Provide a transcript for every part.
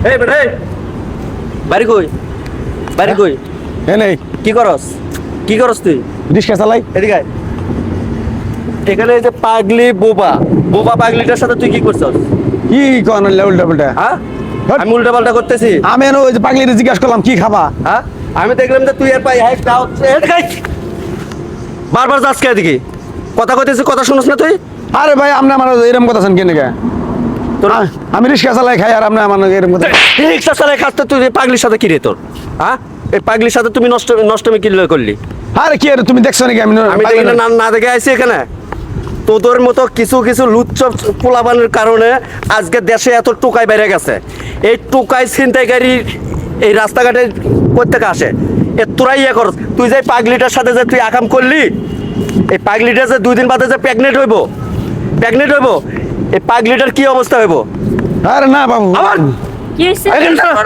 এই বেটা বাড়ি কই বাড়ি কই এ নেই কি করস তুই রিক্সা চালাই এদিকে আয়। এখানে এই যে পাগলি বোবা বোবা পাগলিটার সাথে তুই কি করছস কি কোন উল্টা পাল্টা হ্যাঁ আমি উল্টা পাল্টা করতেছি আমি এনে ওই যে পাগলিরে জিজ্ঞাসা করলাম কি খাবা হ্যাঁ আমি দেখলাম যে তুই এর পাই হাই ক্লাউড বারবার যাস কে এদিকে কথা কইতেছিস কথা শুনছ না তুই আরে ভাই আপনি আমার এরকম কথা শুন কেন তোর আমি রিক্সা চালাই খাই আর আপনি আমার এরকম কথা রিক্সা চালাই খাচ্ছে তুই এই পাগলির সাথে কি রে তোর হ্যাঁ এই পাগলির সাথে তুমি নষ্টমি কি করলি আরে কি আরে তুমি দেখছো নাকি আমি দেখি না না দেখে আইছি এখানে তোদের মতো কিছু কিছু লুচ্চ পোলাবানের কারণে আজকে দেশে এত টোকাই বেড়ে গেছে এই টোকাই ছিনতাইকারী এই রাস্তাঘাটে প্রত্যেকে আসে এ তোরাই ইয়ে কর তুই যে পাগলিটার সাথে যে তুই আকাম করলি এই পাগলিটা যে 2 দিন বাদে যে প্রেগনেন্ট হইব এই পাগলিটার কি অবস্থা হইব আরে না বাবু আবার কি হইছে?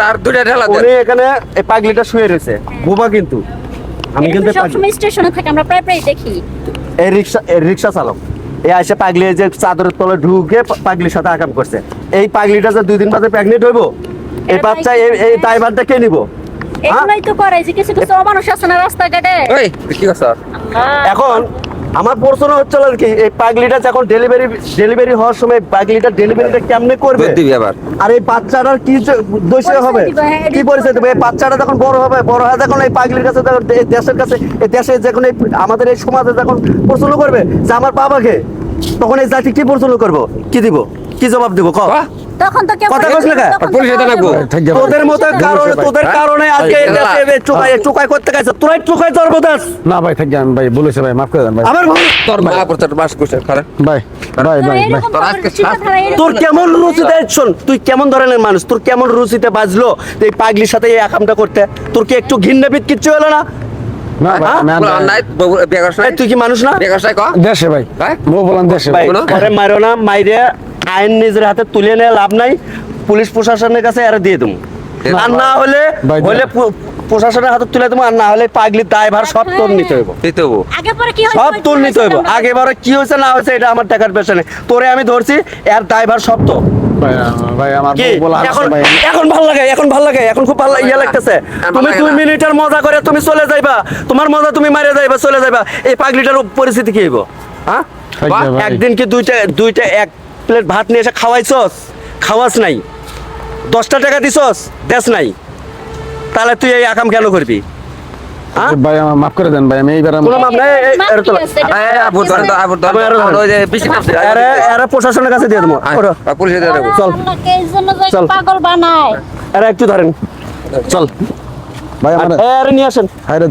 আর দুইটা ঢেলা দেন। উনি এখানে এই পাগলিটা শুয়ে রয়েছে বোবা কিন্তু আমি এটা কিন্তু তো সবসময় স্টেশনে থাকে, আমরা প্রায় প্রায় দেখি। এই রিক্সা চালক এই আইসে পাগলি যে চাদরের তলে ঢুকে পাগলির সাথে আকাম করছে এই পাগলিটা যে 2 দিন বাদে প্রেগনেন্ট হইব এই এটা বাচ্চা ভাই এই ড্রাইভারটা কে নিব এগুলাই তো করে যে কিছু কিছু অমানুষ আছে না রাস্তাঘাটে। ওই কি করছ আল্লাহ। এখন আমার প্রশ্ন হচ্ছে আর কি এই পাগলিটা যখন ডেলিভারি হওয়ার সময় পাগলিটা ডেলিভারিটা কেমনে করবে দিবি আবার আর এই বাচ্চাটার কি দোষ হবে পরিচয় দিবে, হ্যাঁ, কি পরিচয় দেবে এই বাচ্চাটা যখন বড় হবে বড় হয় যখন এই পাগলির কাছে যখন এই দেশের কাছে এই দেশে যখন এই আমাদের এই সমাজে যখন প্রশ্ন করবে যে আমার বাবাকে তখন এই জাতি কি প্রশ্ন করবো কি দিব কি জবাব দিব ক তখন তো কেউ কথা কইস না কে? তখন তো পুলিশে তো লাগবো। ঠিক আছে। তোদের মতো কারণে তোদের কারণে আজকে এই দেশে এই চুকাই করতে গেছে তোরাই চুকাই ধরবো দাস না ভাই থাকি আমি ভাই বলেছে ভাই মাফ করে দেন ভাই আমার তোর মা পড়তে বাস করছে খারাপ ভাই ভাই তো ভাই ভাই এরকম তোর তো আজকে চিন্তাধারা এরকম তোর তো কেমন করতে রুচিতে হয়। শোন তুই কেমন ধরনের মানুষ তোর কেমন রুচিতে বাজলো এই পাগলির সাথে এই আকামটা করতে তোর কি একটু ঘিন্নাবিদ কিচ্ছু হলো না না ভাই আমি আর বলা নাই বেকার এই তুই কি মানুষ না বেকার সাই ক দেশে ভাই ভাই? মো বলেন দেশে ভাই কোনো? পরে মারো না মাইরে আইন নিজের হাতে তুলে নিয়ে লাভ নাই পুলিশ প্রশাসনের কাছে আর দিয়ে দেবো আর না হলে ভাই, প্রশাসনের হাতে তুলে দেবো আর না হলে পাগলির দায়ভার সব তোর নিতে হইব দিতে হবো আগে পরে কি হয় সব তোর নিতে হইব আগেবারে কি হয়েছে না হয়েছে এটা আমার টাকার পেছনে তোরে আমি ধরছি এর দায়ভার সব তো ভাই ভাই আমার কি বউ বলা এখন ভাই এখন ভালো লাগে এখন খুব ভালো ইয়ে লাগতেছে তুমি লাগে 2 না। মিনিটের মজা করে তুমি চলে যাইবা তোমার মজা তুমি মারে যাইবা চলে যাইবা এই পাগলিটার পরিস্থিতি কি হইব হ্যাঁ থাকি ভাই একদিন কি দুইটা এক প্লেট ভাত নিয়ে এসে খাওয়াইছস খাওয়াস নাই 10টা টাকা দিছস দেশ নাই তাহলে তুই এই আকাম কেন করবি হ্যাঁ ভাই আমার মাফ করে দেন ভাই আমি এইবার কোনো মাপ নাই মাপ কি আছে? এই আবুর ধরে তো আবুর ধরে ওই যে বেশি নামছে এরা প্রশাসনের কাছে দিয়ে দেবো ওরা। পুলিশে দিয়ে দেবো চল। আল্লাহকে এই জন্য যে চল। পাগল বানায়। এরা একটু ধরেন চল ভাই আমার এরা নিয়ে আসেন হায়রে